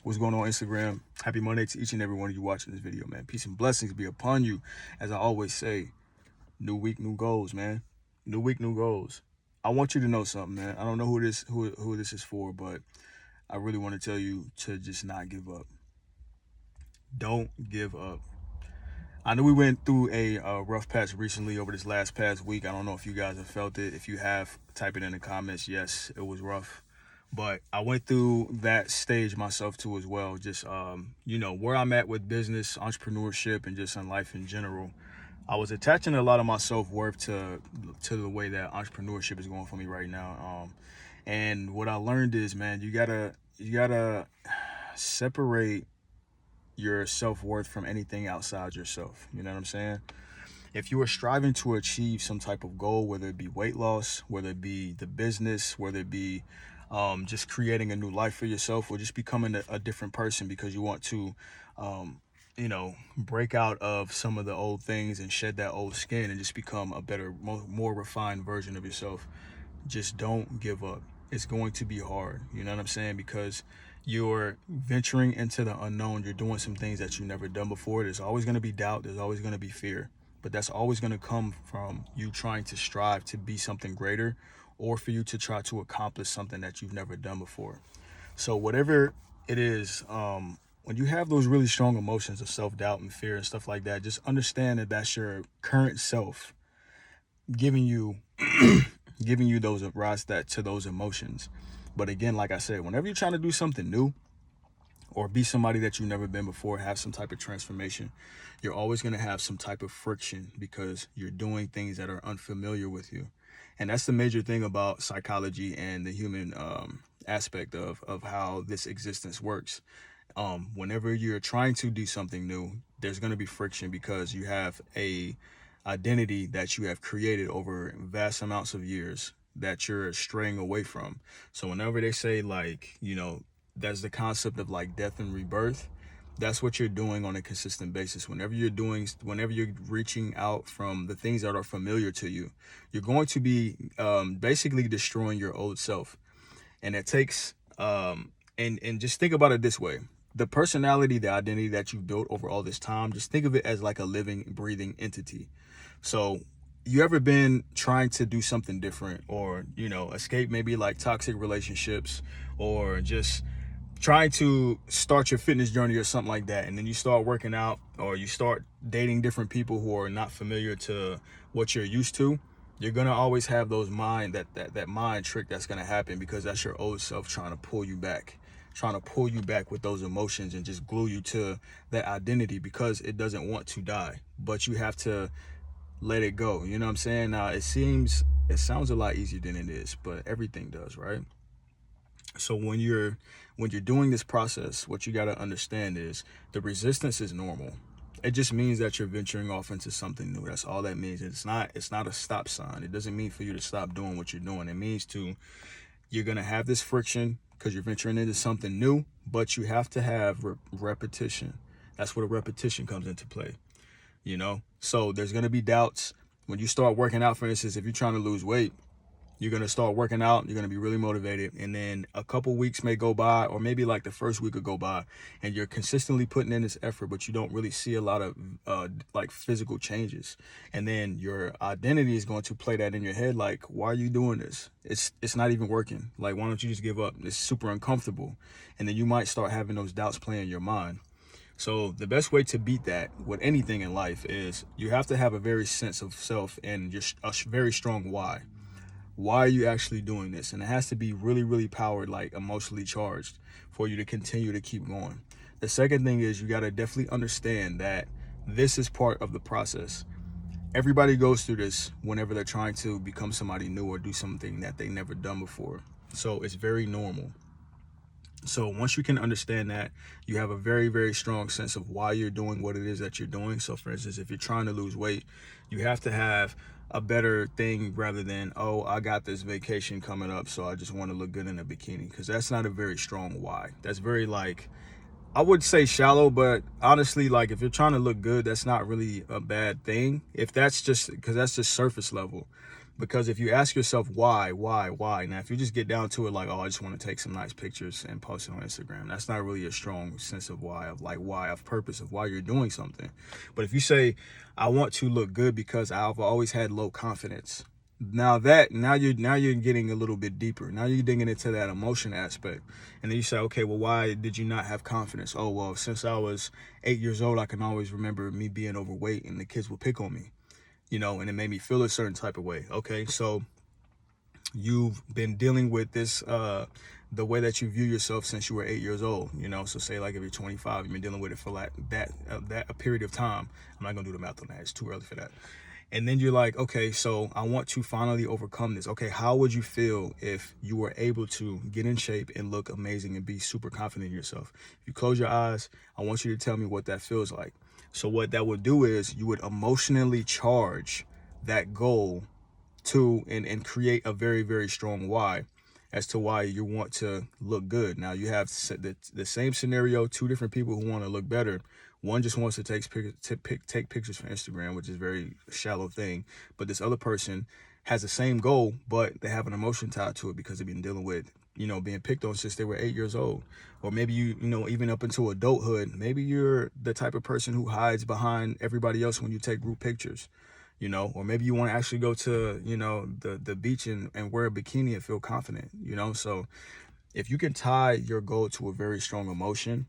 What's going on, Instagram? Happy Monday to each and every one of you watching this video, man. Peace and blessings be upon you. As I always say, new week, new goals, man. New week, new goals. I want you to know something, man. I don't know who this is for, but I really want to tell you to just not give up. Don't give up. I know we went through a rough patch recently over this last past week. I don't know if you guys have felt it. If you have, type it in the comments. Yes, it was rough. But I went through that stage myself too as well. Just, where I'm at with business, entrepreneurship, and just in life in general. I was attaching a lot of my self-worth to the way that entrepreneurship is going for me right now. And what I learned is, man, you gotta separate your self-worth from anything outside yourself. You know what I'm saying? If you are striving to achieve some type of goal, whether it be weight loss, whether it be the business, whether it be just creating a new life for yourself, or just becoming a different person because you want to, break out of some of the old things and shed that old skin and just become a better, more refined version of yourself, just don't give up. It's going to be hard. You know what I'm saying? Because you're venturing into the unknown. You're doing some things that you've never done before. There's always going to be doubt. There's always going to be fear. But that's always going to come from you trying to strive to be something greater, or for you to try to accomplish something that you've never done before. So whatever it is, when you have those really strong emotions of self-doubt and fear and stuff like that, just understand that that's your current self giving you those rise that to those emotions. But again, like I said, whenever you're trying to do something new or be somebody that you've never been before, have some type of transformation, you're always going to have some type of friction because you're doing things that are unfamiliar with you. And that's the major thing about psychology and the human aspect of how this existence works. Whenever you're trying to do something new, there's going to be friction because you have a identity that you have created over vast amounts of years that you're straying away from. So whenever they say, that's the concept of like death and rebirth, that's what you're doing on a consistent basis. Whenever you're reaching out from the things that are familiar to you, you're going to be basically destroying your old self. And it takes and just think about it this way: the personality, the identity that you've built over all this time, just think of it as like a living, breathing entity. So you ever been trying to do something different, or escape maybe like toxic relationships, or just trying to start your fitness journey or something like that, and then you start working out or you start dating different people who are not familiar to what you're used to? You're gonna always have those that mind trick that's gonna happen, because that's your old self trying to pull you back with those emotions and just glue you to that identity, because it doesn't want to die, but you have to let it go. You know what I'm saying? Now it sounds a lot easier than it is, but everything does, right? So when you're doing this process, what you got to understand is the resistance is normal. It just means that you're venturing off into something new. That's all that means. It's not a stop sign. It doesn't mean for you to stop doing what you're doing. It means you're going to have this friction because you're venturing into something new, but you have to have repetition. That's where the repetition comes into play. So there's going to be doubts when you start working out. For instance, if you're trying to lose weight, you're going to start working out, you're going to be really motivated, and then a couple weeks may go by, or maybe like the first week will go by, and you're consistently putting in this effort, but you don't really see a lot of physical changes. And then your identity is going to play that in your head, like, why are you doing this? It's not even working. Like, why don't you just give up? It's super uncomfortable. And then you might start having those doubts play in your mind. So the best way to beat that with anything in life is you have to have a very sense of self and just a very strong why. Why are you actually doing this? And it has to be really, really powered, like emotionally charged, for you to continue to keep going. The second thing is you got to definitely understand that this is part of the process. Everybody goes through this whenever they're trying to become somebody new or do something that they never done before. So it's very normal. So once you can understand that, you have a very, very strong sense of why you're doing what it is that you're doing. So for instance, if you're trying to lose weight, you have to have a better thing rather than, oh, I got this vacation coming up, so I just want to look good in a bikini, because that's not a very strong why. That's very, I would say shallow, but honestly, if you're trying to look good, that's not really a bad thing. If that's just, because that's just surface level. Because if you ask yourself why, now if you just get down to it like, oh, I just want to take some nice pictures and post it on Instagram, that's not really a strong sense of why, of purpose, of why you're doing something. But if you say, I want to look good because I've always had low confidence, now you're getting a little bit deeper. Now you're digging into that emotion aspect. And then you say, okay, well, why did you not have confidence? Oh, well, since I was 8 years old, I can always remember me being overweight and the kids would pick on me, and it made me feel a certain type of way. Okay, so you've been dealing with this, the way that you view yourself since you were 8 years old, so say like if you're 25, you've been dealing with it for like that a period of time. I'm not gonna do the math on that, it's too early for that. And then you're like, okay, so I want to finally overcome this. Okay, how would you feel if you were able to get in shape and look amazing and be super confident in yourself? If you close your eyes, I want you to tell me what that feels like. So what that would do is you would emotionally charge that goal to and create a very, very strong why as to why you want to look good. Now you have the same scenario, two different people who want to look better. One just wants to take pictures for Instagram, which is a very shallow thing. But this other person has the same goal, but they have an emotion tied to it because they've been dealing with, being picked on since they were 8 years old. Or maybe even up into adulthood, maybe you're the type of person who hides behind everybody else when you take group pictures. Or maybe you want to actually go to, the beach and wear a bikini and feel confident, So if you can tie your goal to a very strong emotion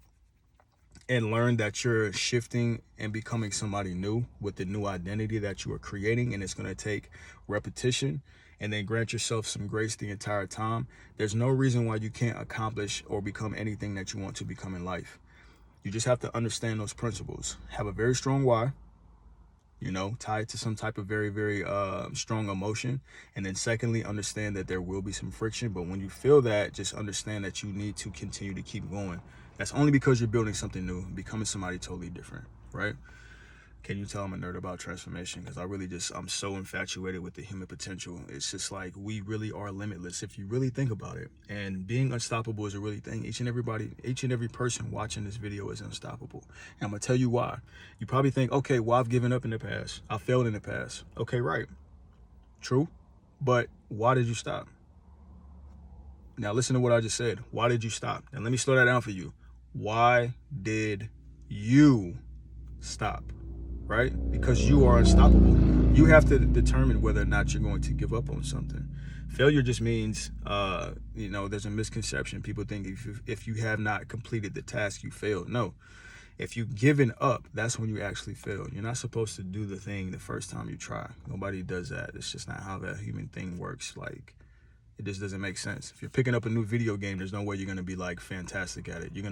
and learn that you're shifting and becoming somebody new with the new identity that you are creating, and it's going to take repetition, and then grant yourself some grace the entire time, there's no reason why you can't accomplish or become anything that you want to become in life. You just have to understand those principles. Have a very strong why, tie it to some type of very, very strong emotion. And then secondly, understand that there will be some friction. But when you feel that, just understand that you need to continue to keep going. That's only because you're building something new, becoming somebody totally different, right? Can you tell I'm a nerd about transformation? Because I'm so infatuated with the human potential. It's just like we really are limitless if you really think about it. And being unstoppable is a really thing. Each and every person watching this video is unstoppable. And I'm going to tell you why. You probably think, okay, well, I've given up in the past. I failed in the past. Okay, right. True. But why did you stop? Now listen to what I just said. Why did you stop? And let me slow that down for you. Why did you stop? Right? Because you are unstoppable. You have to determine whether or not you're going to give up on something. Failure just means, there's a misconception. People think if you have not completed the task, you failed. No. If you've given up, that's when you actually fail. You're not supposed to do the thing the first time you try. Nobody does that. It's just not how that human thing works. Like, it just doesn't make sense. If you're picking up a new video game, there's no way you're gonna be like fantastic at it. You're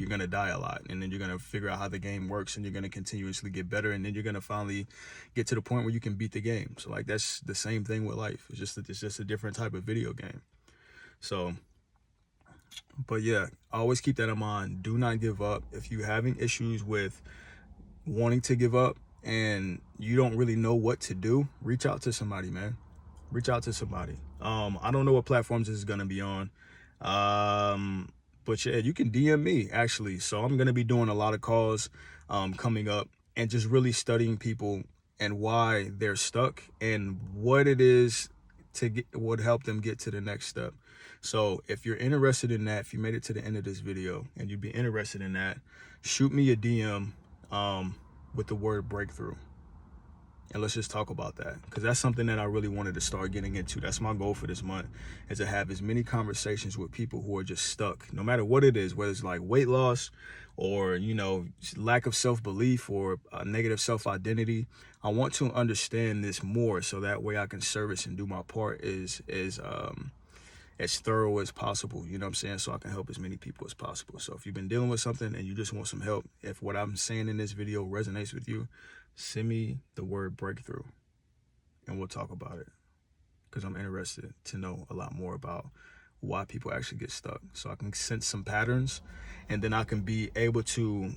gonna die a lot, and then you're gonna figure out how the game works, and you're gonna continuously get better, and then you're gonna finally get to the point where you can beat the game. So like that's the same thing with life. It's just a different type of video game. So, but yeah, always keep that in mind. Do not give up. If you're having issues with wanting to give up and you don't really know what to do, reach out to somebody, man. Reach out to somebody. I don't know what platforms this is going to be on. But yeah, you can DM me actually. So I'm going to be doing a lot of calls coming up and just really studying people and why they're stuck and what it is would help them get to the next step. So if you're interested in that, if you made it to the end of this video and you'd be interested in that, shoot me a DM with the word breakthrough. And let's just talk about that, because that's something that I really wanted to start getting into. That's my goal for this month, is to have as many conversations with people who are just stuck, no matter what it is, whether it's like weight loss or, lack of self-belief or a negative self-identity. I want to understand this more so that way I can service and do my part as thorough as possible, you know what I'm saying? So I can help as many people as possible. So if you've been dealing with something and you just want some help, if what I'm saying in this video resonates with you, send me the word breakthrough and we'll talk about it, because I'm interested to know a lot more about why people actually get stuck, so I can sense some patterns and then I can be able to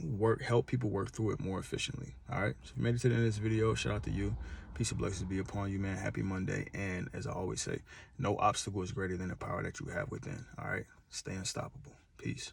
help people work through it more efficiently. All right, so if you made it to the end of this video, shout out to you. Peace and blessings be upon you, man. Happy Monday. And as I always say, no obstacle is greater than the power that you have within. All right, stay unstoppable. Peace.